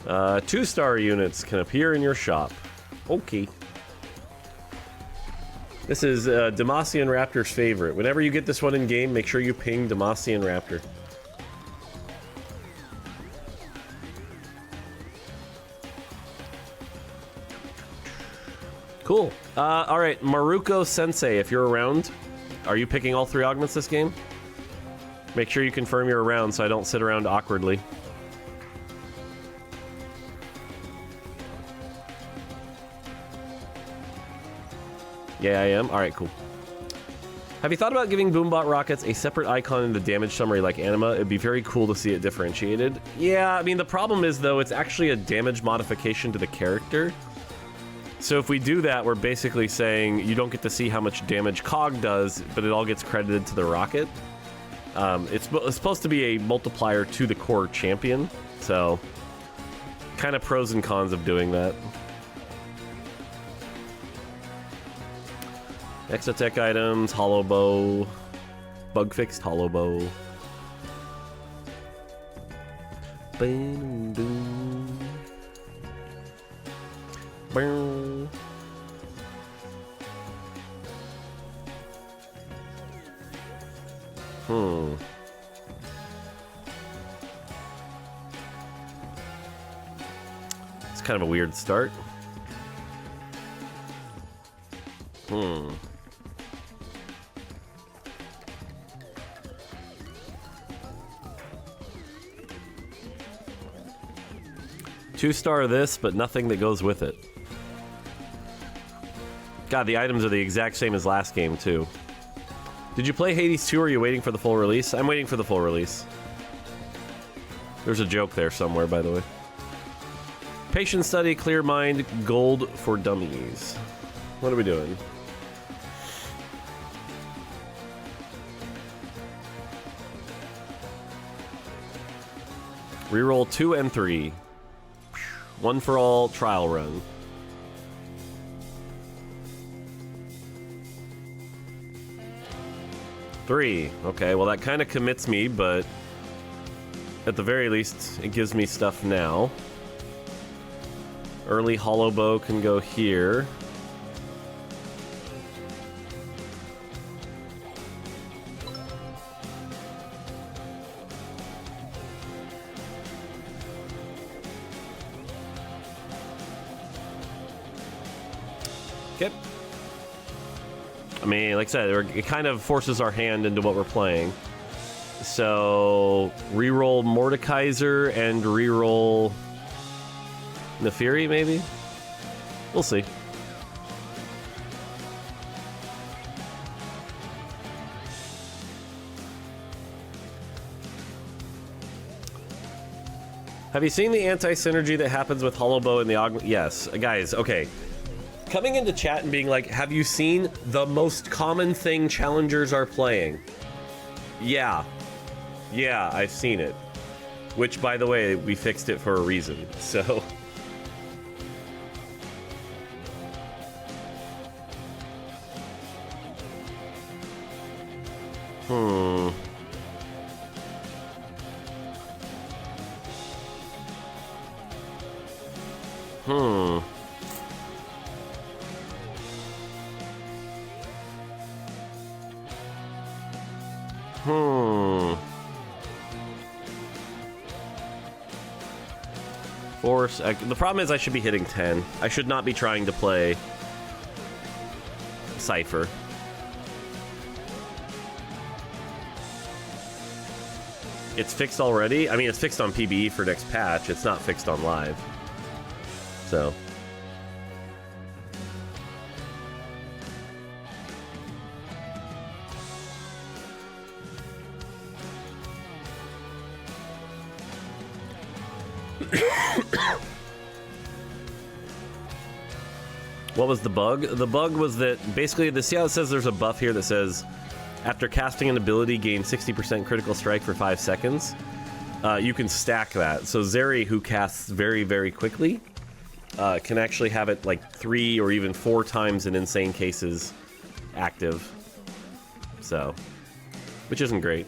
2-star units can appear in your shop. Okay. This is Demacian Raptor's favorite. Whenever you get this one in game, make sure you ping Demacian Raptor. Cool. Alright, Maruko Sensei, if you're around, are you picking all 3 augments this game? Make sure you confirm you're around so I don't sit around awkwardly. Yeah, I am. Alright, cool. Have you thought about giving Boombot rockets a separate icon in the damage summary like Anima? It'd be very cool to see it differentiated. Yeah, I mean, the problem is, though, it's actually a damage modification to the character. So if we do that, we're basically saying you don't get to see how much damage Cog does, but it all gets credited to the rocket. It's supposed to be a multiplier to the core champion, so kind of pros and cons of doing that. Exotech items, hollow bow, bug fixed hollow bow. Boom, boom. Boom. It's kind of a weird start. 2-star this, but nothing that goes with it. God, the items are the exact same as last game, too. Did you play Hades 2, or are you waiting for the full release? I'm waiting for the full release. There's a joke there somewhere, by the way. Patient study, clear mind, gold for dummies. What are we doing? Reroll 2 and 3. One for all trial run. Three. Okay, well that kind of commits me, but at the very least, it gives me stuff now. Early hollow bow can go here. Okay. I mean, like I said, it kind of forces our hand into what we're playing. So, reroll Mordekaiser and reroll Nefiri, maybe? We'll see. Have you seen the anti-synergy that happens with Hollow Bow in the augment? Yes. Guys, okay. Coming into chat and being like, have you seen the most common thing challengers are playing? Yeah. Yeah, I've seen it. Which, by the way, we fixed it for a reason, so... Force. The problem is I should be hitting 10. I should not be trying to play Cypher. It's fixed already? I mean, it's fixed on PBE for next patch. It's not fixed on live. So... What was the bug? The bug was that basically, see how it says there's a buff here that says after casting an ability, gain 60% critical strike for 5 seconds. You can stack that. So Zeri, who casts very, very quickly, can actually have it like 3 or even 4 times in insane cases active. So, which isn't great.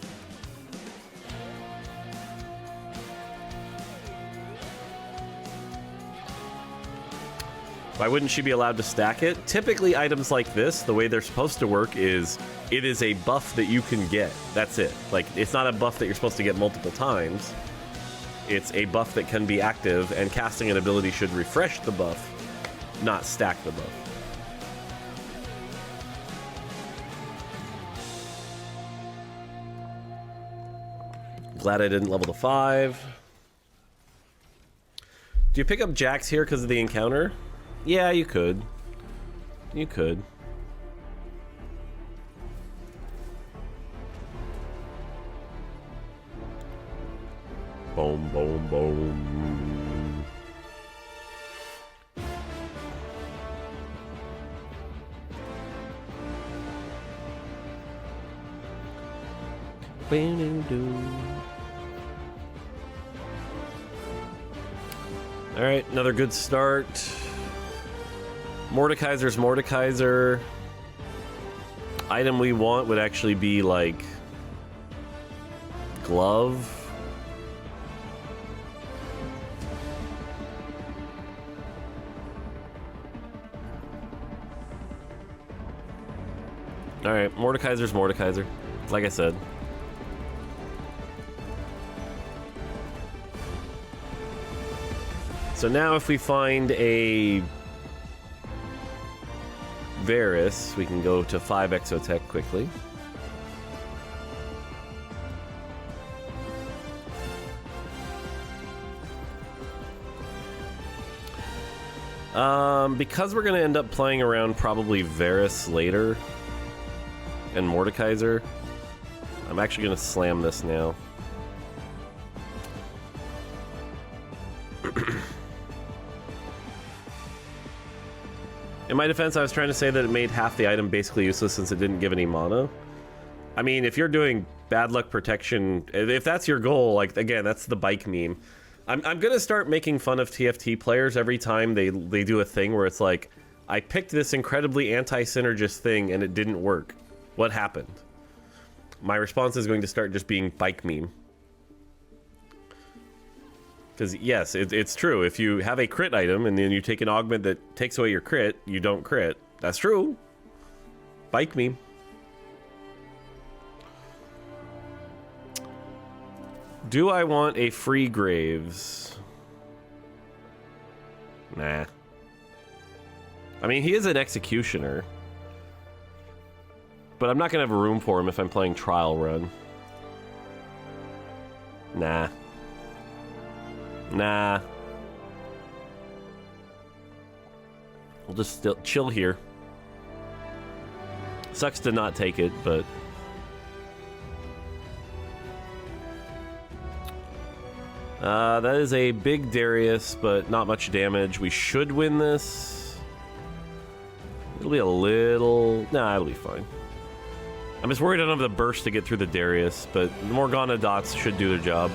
Why wouldn't she be allowed to stack it? Typically, items like this, the way they're supposed to work is it is a buff that you can get. That's it. Like, it's not a buff that you're supposed to get multiple times. It's a buff that can be active, and casting an ability should refresh the buff, not stack the buff. Glad I didn't level to 5. Do you pick up Jax here because of the encounter? Yeah, you could. You could. Boom, boom, boom. All right, another good start. Mordekaiser's Mordekaiser. Item we want would actually be like glove. All right, Mordekaiser's Mordekaiser. Like I said. So now if we find a Varus, we can go to 5 Exotech quickly. Because we're going to end up playing around probably Varus later and Mordekaiser, I'm actually going to slam this now. In my defense, I was trying to say that it made half the item basically useless since it didn't give any mana. I mean, if you're doing bad luck protection, if that's your goal, like, again, that's the bike meme. I'm gonna start making fun of TFT players every time they do a thing where it's like, I picked this incredibly anti-synergist thing and it didn't work. What happened? My response is going to start just being bike meme. Because, yes, it's true. If you have a crit item and then you take an augment that takes away your crit, you don't crit. That's true. Bike meme. Do I want a free Graves? Nah. I mean, he is an executioner. But I'm not going to have room for him if I'm playing trial run. Nah. Nah. We'll just still chill here. Sucks to not take it, but... that is a big Darius, but not much damage. We should win this. It'll be a little... Nah, it'll be fine. I'm just worried I don't have the burst to get through the Darius, but the Morgana dots should do their job.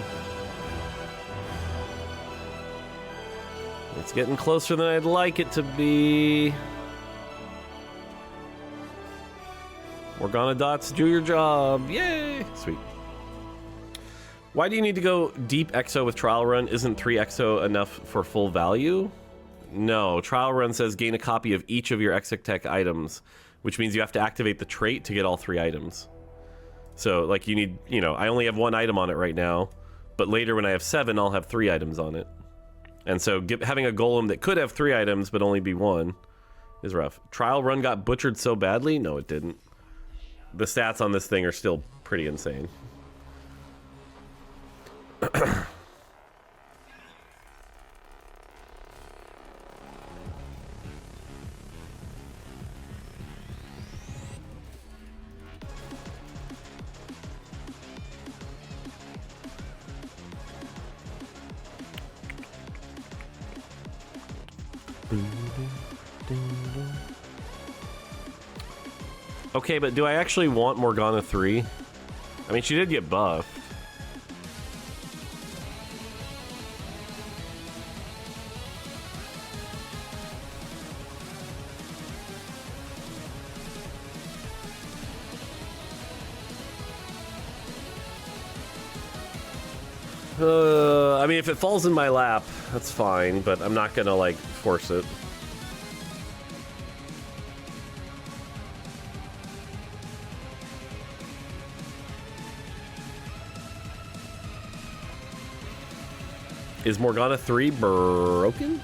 It's getting closer than I'd like it to be. Morgana dots, do your job. Yay! Sweet. Why do you need to go deep exo with trial run? Isn't 3 exo enough for full value? No, trial run says gain a copy of each of your Exotech items, which means you have to activate the trait to get all 3 items. So, like, you need, you know, I only have 1 item on it right now, but later when I have 7, I'll have 3 items on it. And so having a golem that could have 3 items but only be 1 is rough. Trial run got butchered so badly? No, it didn't. The stats on this thing are still pretty insane. Okay, but do I actually want Morgana 3? I mean, she did get buffed. I mean, if it falls in my lap, that's fine, but I'm not gonna, like, force it. Is Morgana 3 broken?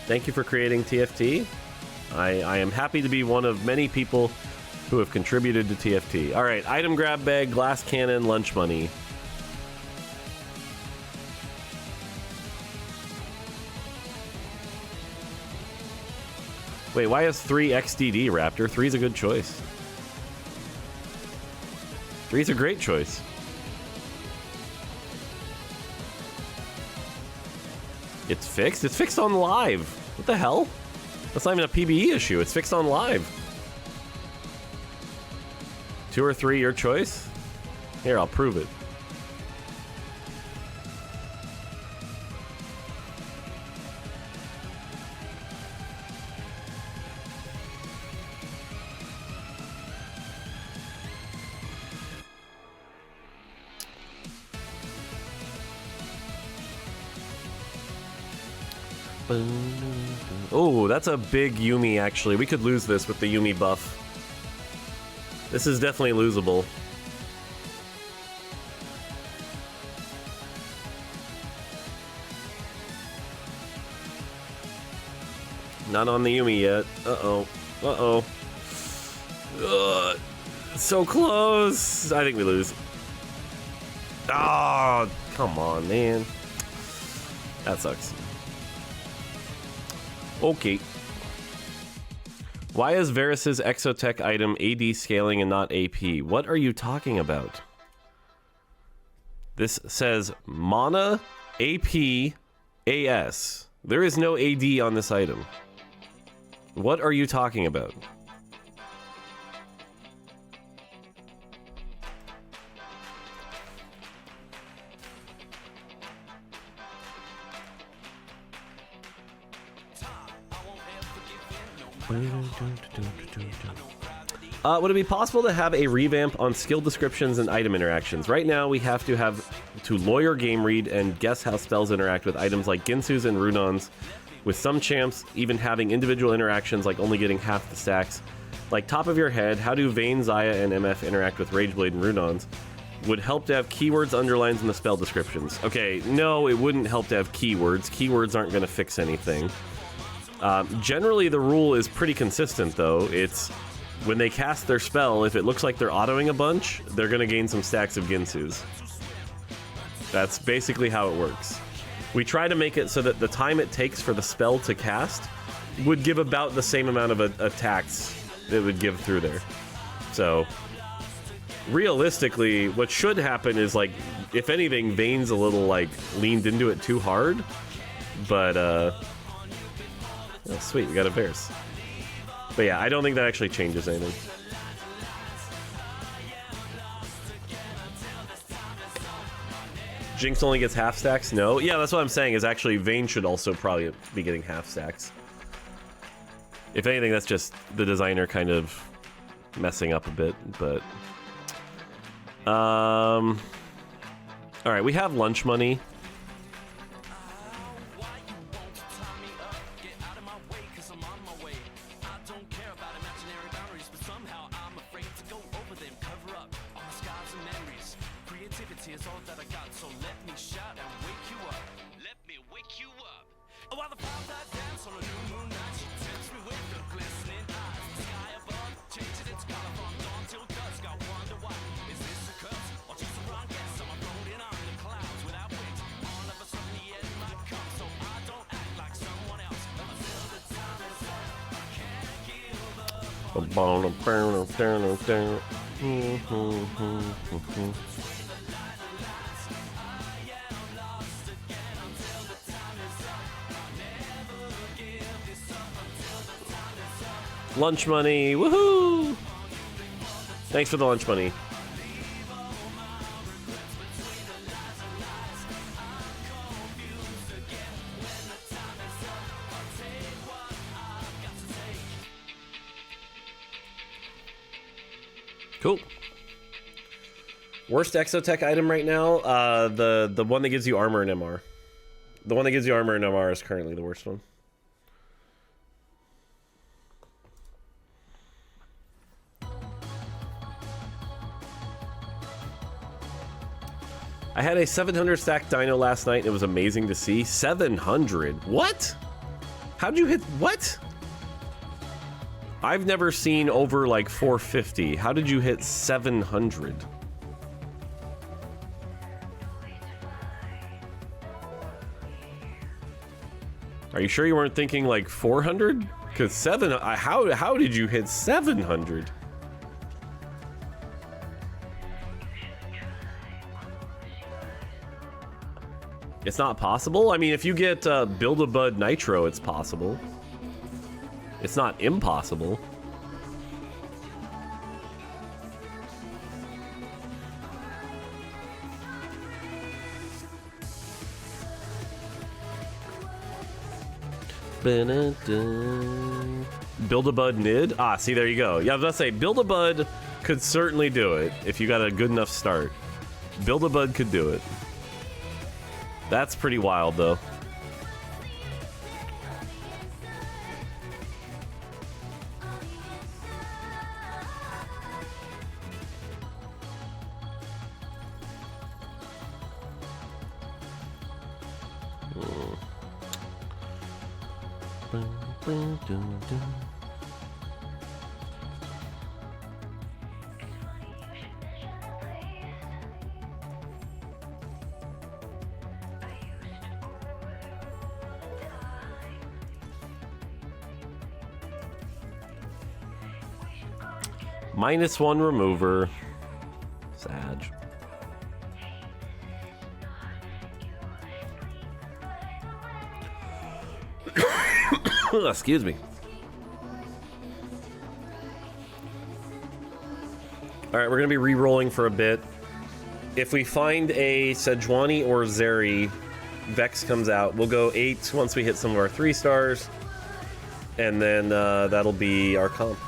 Thank you for creating TFT. I am happy to be one of many people who have contributed to TFT. All right, item grab bag, glass cannon, lunch money. Wait, why is 3 XDD, Raptor? 3's a good choice. 3's a great choice. It's fixed? It's fixed on live. What the hell? That's not even a PBE issue. It's fixed on live. 2 or 3, your choice? Here, I'll prove it. Oh, that's a big Yuumi, actually. We could lose this with the Yuumi buff. This is definitely losable. Not on the Yuumi yet. Uh-oh. Uh-oh. Ugh. So close. I think we lose. Oh, come on, man. That sucks. Okay. Why is Varus's Exotech item AD scaling and not AP? What are you talking about? This says Mana AP AS. There is no AD on this item. What are you talking about? Would it be possible to have a revamp on skill descriptions and item interactions? Right now, we have to lawyer game read and guess how spells interact with items like Ginsus and Runons, with some champs even having individual interactions like only getting half the stacks. Like, top of your head, how do Vayne, Xayah, and MF interact with Rageblade and Runons? Would help to have keywords underlines in the spell descriptions. Okay, no, it wouldn't help to have keywords. Keywords aren't going to fix anything. Generally, the rule is pretty consistent, though. It's when they cast their spell, if it looks like they're autoing a bunch, they're going to gain some stacks of Ginsus. That's basically how it works. We try to make it so that the time it takes for the spell to cast would give about the same amount of attacks it would give through there. So, realistically, what should happen is, like, if anything, Vayne's a little, like, leaned into it too hard. But, oh, sweet, we got a Varus. But yeah, I don't think that actually changes anything. Jinx only gets half stacks? No. Yeah, that's what I'm saying, is actually Vayne should also probably be getting half stacks. If anything, that's just the designer kind of messing up a bit, but... Alright, we have lunch money. Lunch money, woohoo! Thanks for the lunch money. Cool. Worst Exotech item right now? The one that gives you armor and MR. The one that gives you armor and MR is currently the worst one. I had a 700 stack dino last night and it was amazing to see. 700? What? How'd you hit, what? I've never seen over like 450. How did you hit 700? Are you sure you weren't thinking like 400? Because how did you hit 700? It's not possible? I mean, if you get Build-A-Bud Nitro, it's possible. It's not impossible. Build-A-Bud Nid? Ah, see, there you go. Yeah, I was about to say, Build-A-Bud could certainly do it if you got a good enough start. Build-A-Bud could do it. That's pretty wild, though. -1 remover. Sag. Excuse me. Alright, we're going to be re-rolling for a bit. If we find a Sejuani or Zeri, Vex comes out. We'll go 8 once we hit some of our 3 stars. And then that'll be our comp.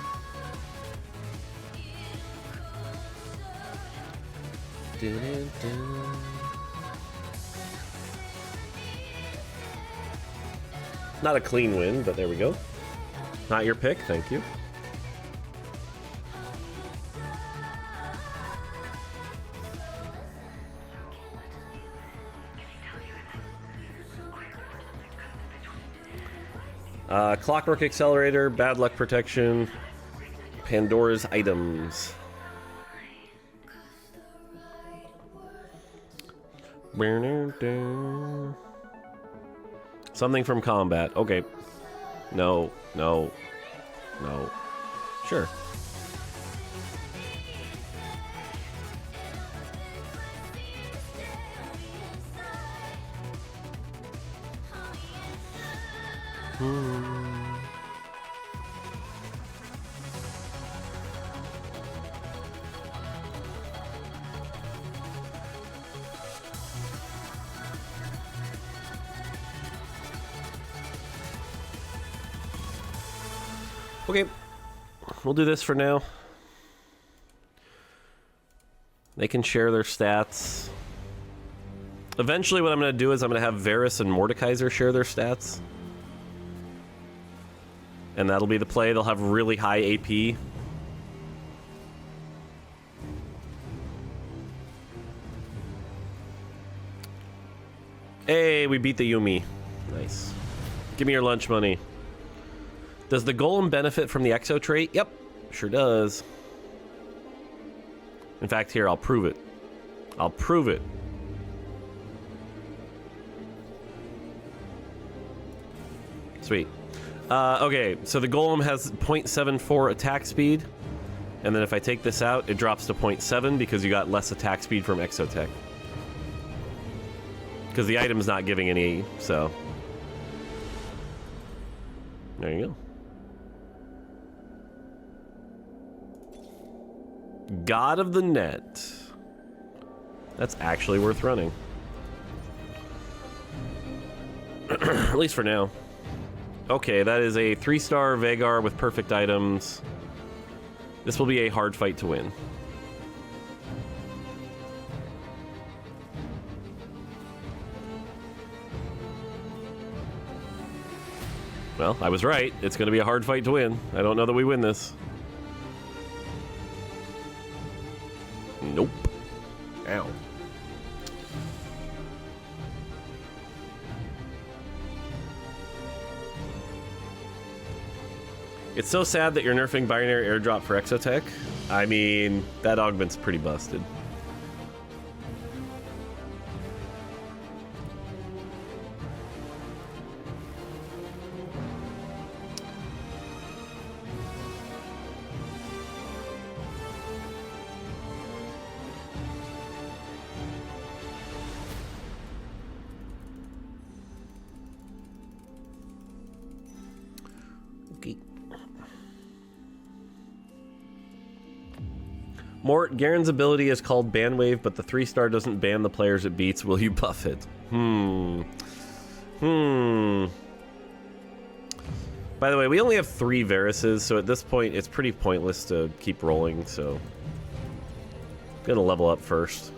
Not a clean win, but there we go. Not your pick, thank you. Clockwork Accelerator, Bad Luck Protection, Pandora's Items. Something from combat. Okay. No, no, no. Sure. Okay, we'll do this for now. They can share their stats. Eventually what I'm going to do is I'm going to have Varus and Mordekaiser share their stats. And that'll be the play. They'll have really high AP. Hey, we beat the Yuumi. Nice. Give me your lunch money. Does the Golem benefit from the Exo trait? Yep, sure does. In fact, here, I'll prove it. I'll prove it. Sweet. Okay, so the Golem has 0.74 attack speed. And then if I take this out, it drops to 0.7 because you got less attack speed from Exotech. Because the item's not giving any, so. There you go. God of the Net. That's actually worth running. At least for now. Okay, that is a 3-star Vagar with perfect items. This will be a hard fight to win. Well, I was right. It's going to be a hard fight to win. I don't know that we win this. Nope. Ow. It's so sad that you're nerfing binary airdrop for Exotech. I mean, that augment's pretty busted. Mort, Garen's ability is called Ban Wave, but the 3-star doesn't ban the players it beats. Will you buff it? By the way, we only have 3 Varuses, so at this point it's pretty pointless to keep rolling, so I'm gonna level up first.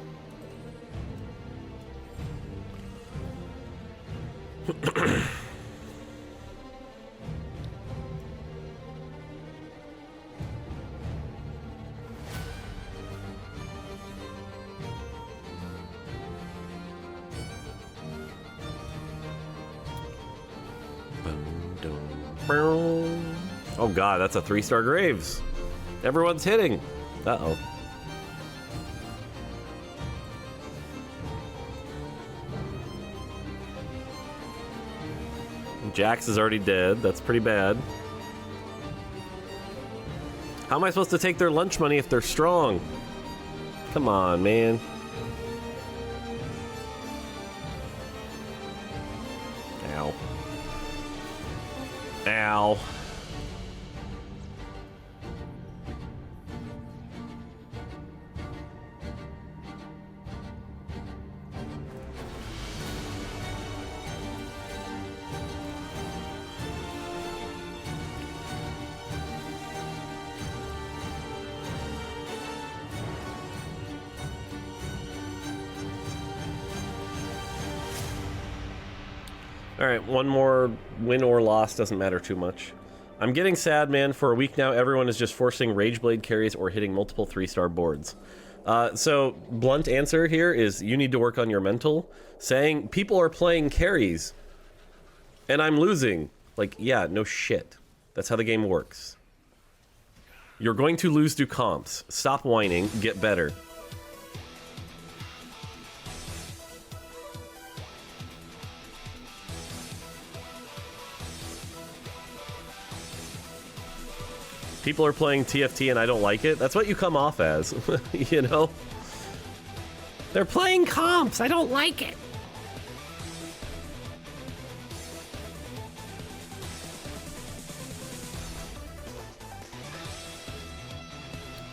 Oh god, that's a 3-star Graves. Everyone's hitting. Uh-oh. Jax is already dead. That's pretty bad. How am I supposed to take their lunch money if they're strong? Come on, man. Ow. Ow. Alright, one more win or loss, doesn't matter too much. I'm getting sad, man. For a week now, everyone is just forcing Rageblade carries or hitting multiple 3-star boards. So, blunt answer here is you need to work on your mental. Saying people are playing carries and I'm losing. Like, yeah, no shit. That's how the game works. You're going to lose to comps. Stop whining, get better. People are playing TFT and I don't like it. That's what you come off as, you know? They're playing comps. I don't like it.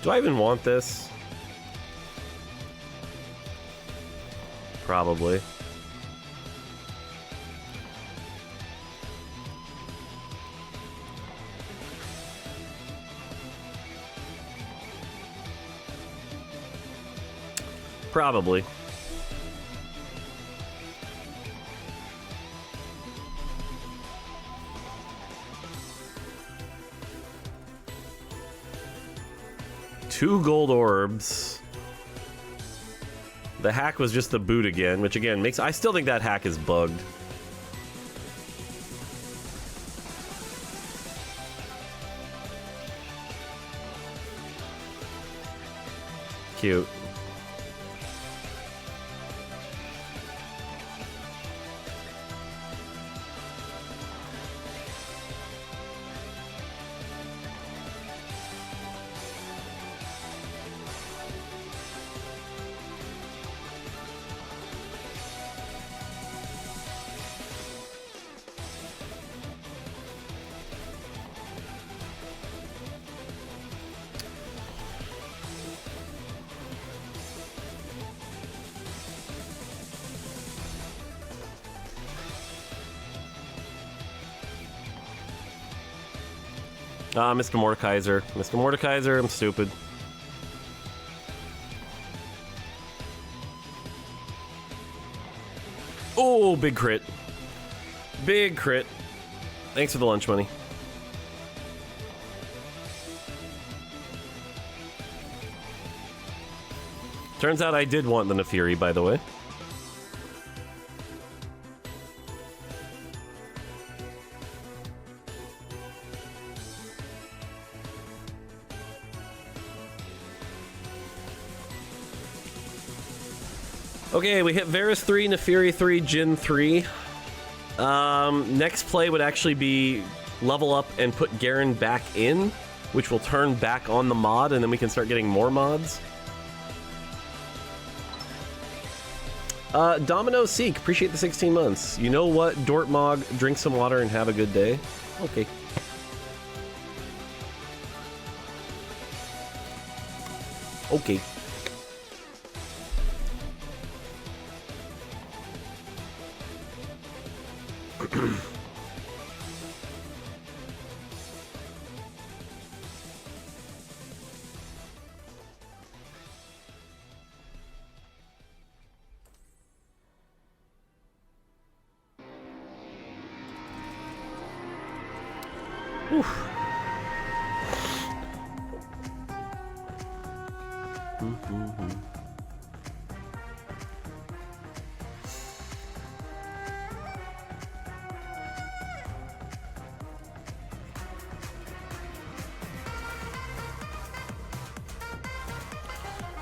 Do I even want this? Probably. Probably. Two gold orbs. The hack was just the boot again, which again makes... I still think that hack is bugged. Cute. Mr. Mordekaiser. Mr. Mordekaiser, I'm stupid. Oh, big crit. Big crit. Thanks for the lunch money. Turns out I did want the Nefiri, by the way. Okay, we hit Varus 3, Nefiri 3, Jhin 3. Next play would actually be level up and put Garen back in, which will turn back on the mod, and then we can start getting more mods. Domino Seek, appreciate the 16 months. You know what, Dortmog, drink some water and have a good day. Okay. Okay.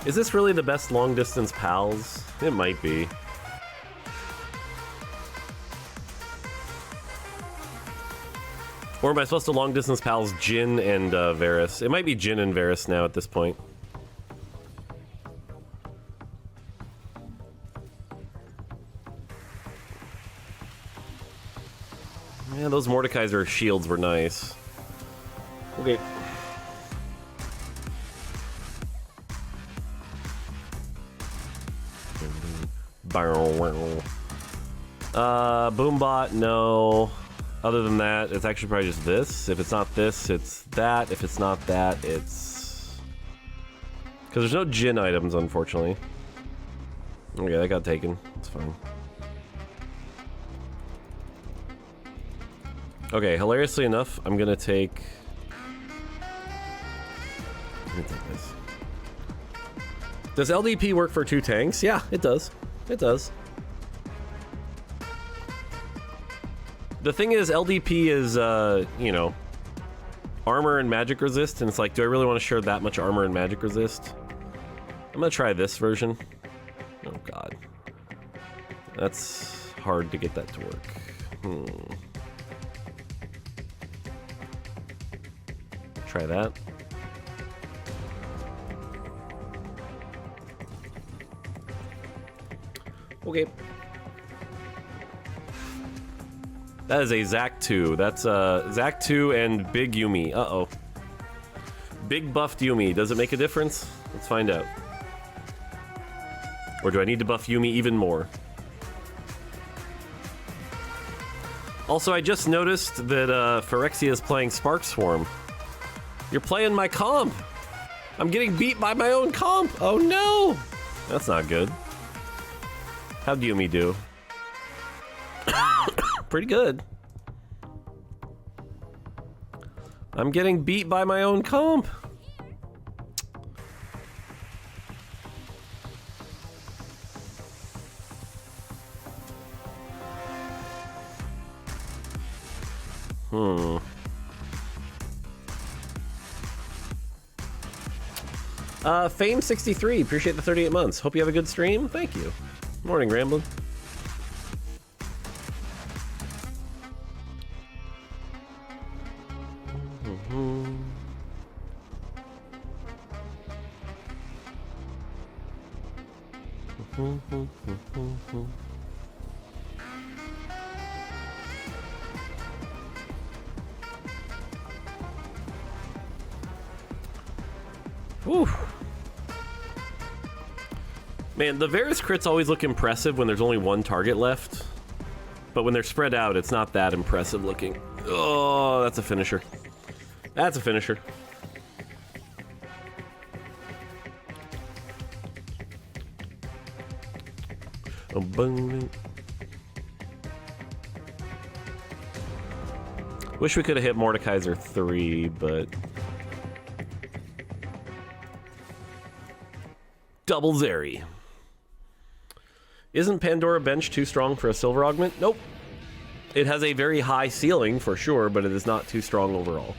Is this really the best long-distance pals? It might be. Or am I supposed to long-distance pals Jhin and Varus? It might be Jhin and Varus now at this point. Yeah, those Mordekaiser shields were nice. Okay. Boombot, no. Other than that, it's actually probably just this. If it's not this, it's that. If it's not that, it's... Because there's no Jhin items, unfortunately. Okay, that got taken. It's fine. Okay, hilariously enough, I'm gonna take... Let me take this. Does LDP work for 2 tanks? Yeah, it does. It does. The thing is, LDP is, you know, armor and magic resist, and it's like, do I really want to share that much armor and magic resist? I'm gonna try this version. Oh god. That's hard to get that to work. Try that. Okay. That is a Zac 2. That's Zac 2 and Big Yuumi. Uh-oh. Big buffed Yuumi. Does it make a difference? Let's find out. Or do I need to buff Yuumi even more? Also, I just noticed that Phyrexia is playing Spark Swarm. You're playing my comp! I'm getting beat by my own comp! Oh no! That's not good. How'd Yuumi do? Pretty good. I'm getting beat by my own comp. Fame63, appreciate the 38 months. Hope you have a good stream. Thank you. Morning, Ramblin'. Whew. Man, the Varus crits always look impressive when there's only one target left. But when they're spread out, it's not that impressive looking. Oh, that's a finisher. That's a finisher. Wish we could have hit Mordekaiser 3, but... Double Zeri. Isn't Pandora Bench too strong for a silver augment? Nope. It has a very high ceiling for sure, but it is not too strong overall.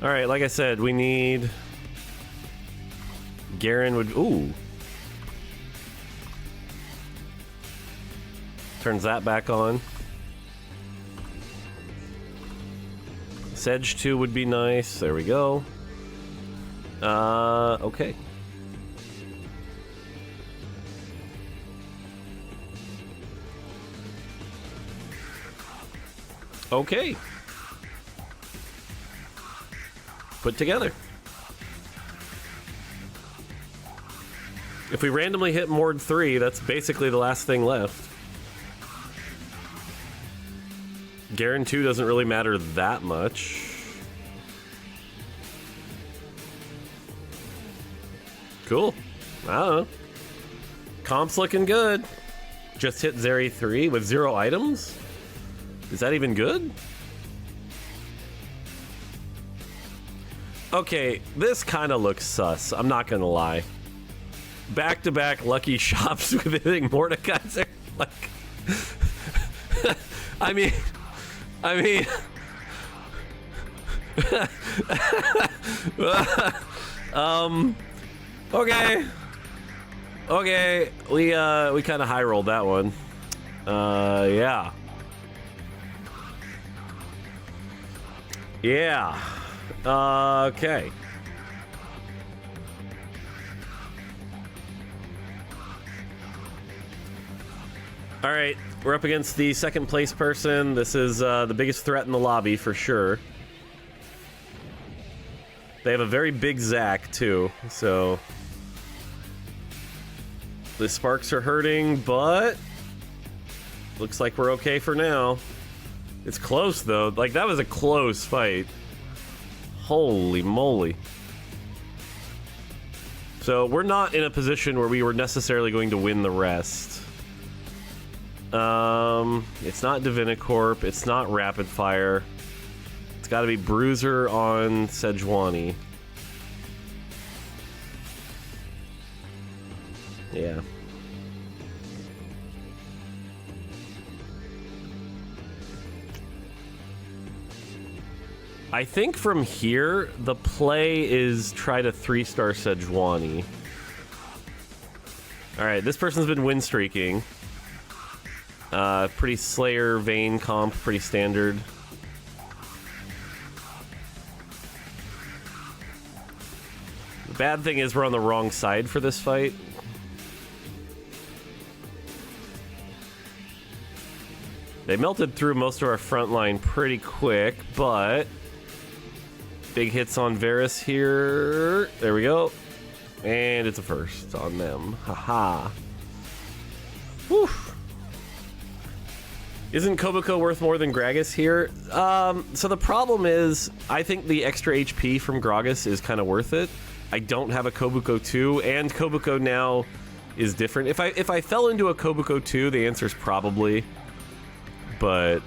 All right, like I said, we need... Garen would... Ooh. Turns that back on. Sedge 2 would be nice. There we go. Okay. Okay. Put together. If we randomly hit Mord 3, that's basically the last thing left. Garen 2 doesn't really matter that much. Cool. I don't know. Comp's looking good. Just hit Zeri 3 with 0 items? Is that even good? Okay, this kind of looks sus. I'm not gonna lie. Back-to-back lucky shops with hitting Mordekaiser. Like, I mean, okay, we kind of high rolled that one. Yeah. Okay. All right, we're up against the second place person. This is the biggest threat in the lobby for sure. They have a very big Zac too, so the sparks are hurting, but looks like we're okay for now. It's close though. Like, that was a close fight. Holy moly. So we're not in a position where we were necessarily going to win the rest. It's not Divinicorp. It's not Rapid Fire. It's got to be Bruiser on Sejuani. Yeah. I think from here, the play is try to 3-star Sejuani. Alright, this person's been win streaking. Pretty Slayer, Vayne comp, pretty standard. The bad thing is we're on the wrong side for this fight. They melted through most of our front line pretty quick, but... Big hits on Varus here. There we go. And it's a first on them. Haha. Whew. Isn't Kobuko worth more than Gragas here? So the problem is, I think the extra HP from Gragas is kind of worth it. I don't have a Kobuko 2, and Kobuko now is different. If I fell into a Kobuko 2, the answer is probably. But...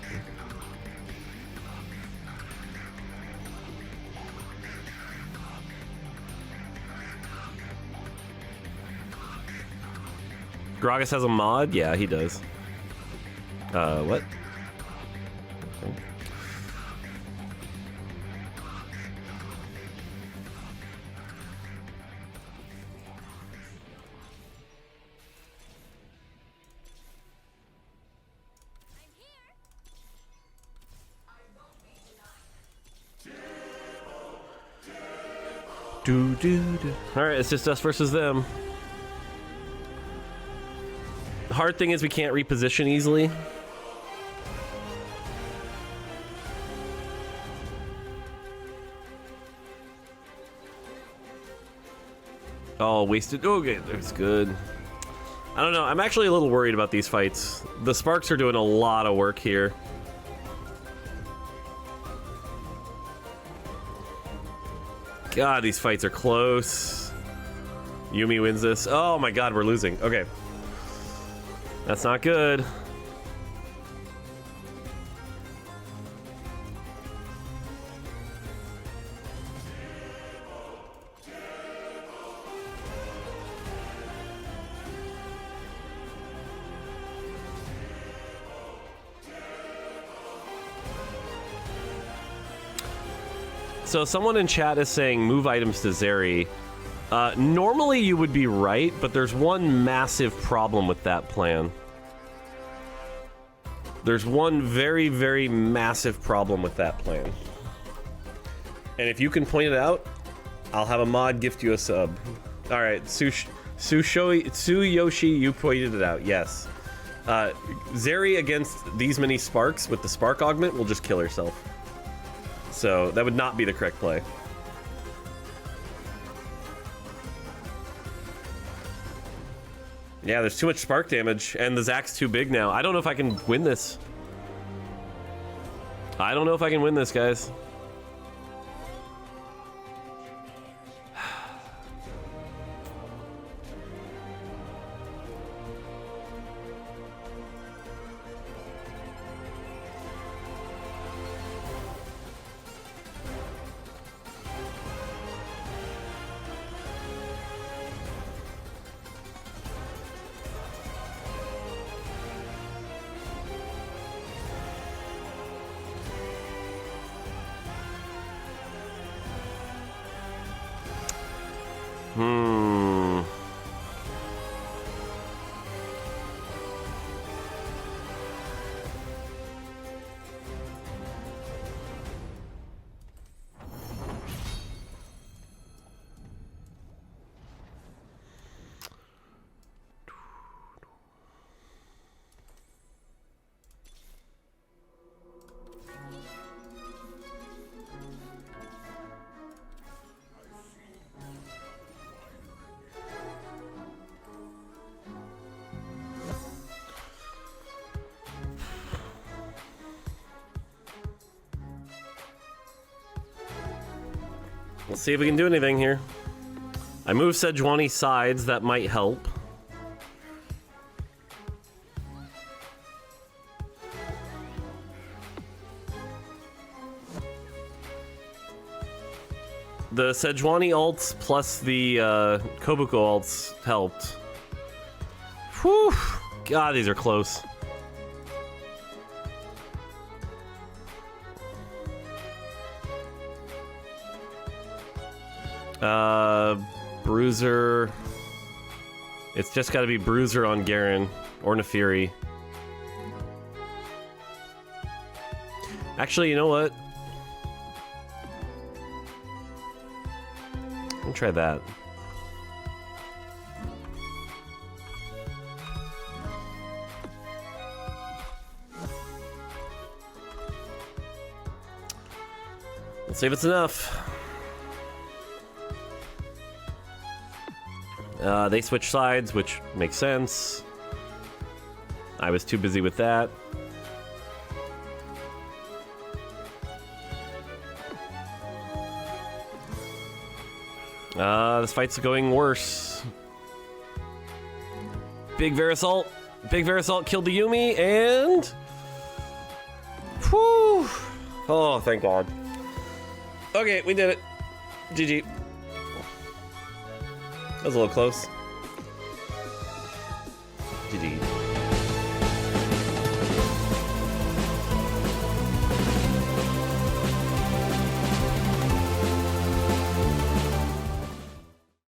Gragas has a mod? Yeah, he does. What? Okay. All right, it's just us versus them. The hard thing is we can't reposition easily. Oh, wasted. Okay, that's good. I don't know. I'm actually a little worried about these fights. The Sparks are doing a lot of work here. God, these fights are close. Yuumi wins this. Oh my god, we're losing. Okay. That's not good. So someone in chat is saying move items to Zeri. Normally you would be right, but there's one massive problem with that plan. There's one very, very massive problem with that plan. And if you can point it out, I'll have a mod gift you a sub. Alright, Tsuyoshi, you pointed it out, yes. Zeri against these many Sparks with the Spark Augment will just kill herself. So that would not be the correct play. Yeah, there's too much spark damage, and the Zax's too big now. I don't know if I can win this. I don't know if I can win this, guys. Let's see if we can do anything here. I move Sejuani sides, that might help. The Sejuani ults plus the Kobuko ults helped. Whew! God, these are close. Bruiser. It's just got to be Bruiser on Garen or Nefiri. Actually, you know what? I'll try that. Let's see if it's enough. They switch sides, which makes sense. I was too busy with that. This fight's going worse. Big Varus ult. Big Varus ult killed the Yuumi, and... Whew! Oh, thank God. Okay, we did it. GG. That was a little close. GG.